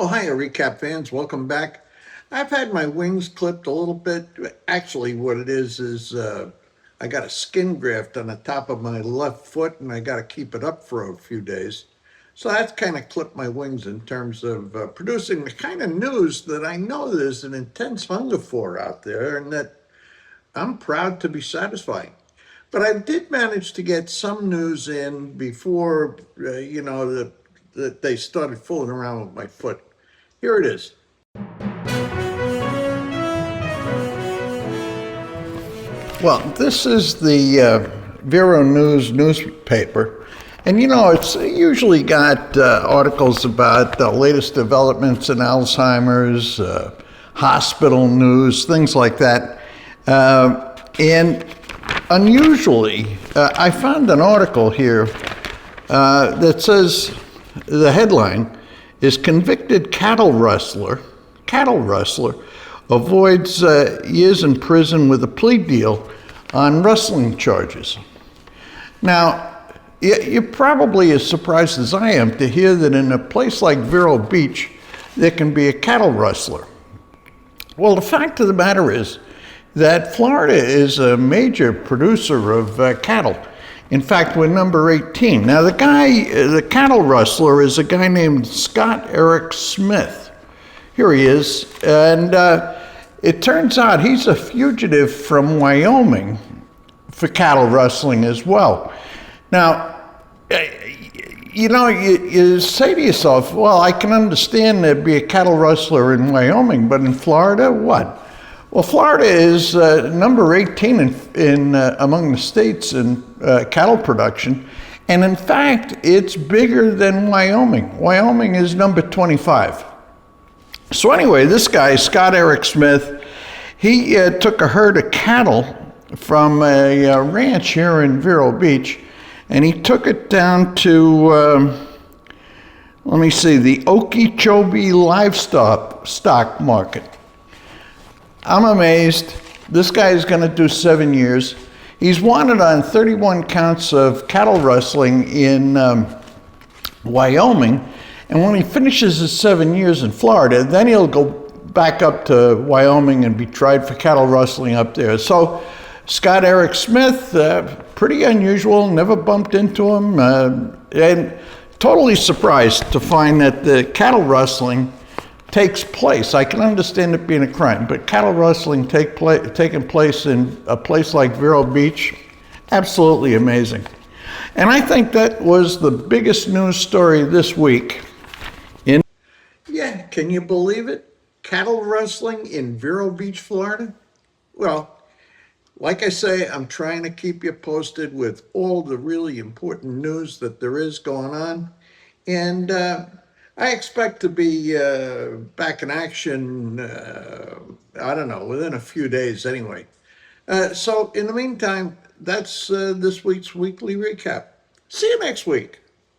Oh, hi, recap fans. Welcome back. I've had my wings clipped a little bit. Actually, what it is I got a skin graft on the top of my left foot and I got to keep it up for a few days. So that's kind of clipped my wings in terms of producing the kind of news that I know there's an intense hunger for out there and that I'm proud to be satisfying. But I did manage to get some news in before, that they started fooling around with my foot. Here it is. Well, this is the Vero News newspaper. And it's usually got articles about the latest developments in Alzheimer's, hospital news, things like that. And unusually, I found an article here that says the headline is Convicted Cattle Rustler avoids years in prison with a plea deal on rustling charges. Now, you're probably as surprised as I am to hear that in a place like Vero Beach, there can be a cattle rustler. Well, the fact of the matter is that Florida is a major producer of cattle. In fact, we're number 18. Now, the cattle rustler is a guy named Scott Eric Smith. Here he is. And it turns out he's a fugitive from Wyoming for cattle rustling as well. Now, you say to yourself, well, I can understand there'd be a cattle rustler in Wyoming, but in Florida, what? Well, Florida is number 18 in among the states in cattle production. And in fact, it's bigger than Wyoming. Wyoming is number 25. So anyway, this guy, Scott Eric Smith, he took a herd of cattle from a ranch here in Vero Beach, and he took it down to, the Okeechobee Livestock Market. I'm amazed. This guy is going to do 7 years. He's wanted on 31 counts of cattle rustling in Wyoming. And when he finishes his 7 years in Florida, then he'll go back up to Wyoming and be tried for cattle rustling up there. So Scott Eric Smith, pretty unusual, never bumped into him, and totally surprised to find that the cattle rustling takes place. I can understand it being a crime, but cattle rustling taking place in a place like Vero Beach, absolutely amazing. And I think that was the biggest news story this week. Yeah, can you believe it? Cattle rustling in Vero Beach, Florida? Well, like I say, I'm trying to keep you posted with all the really important news that there is going on. And I expect to be back in action, I don't know, within a few days anyway. So in the meantime, that's this week's weekly recap. See you next week.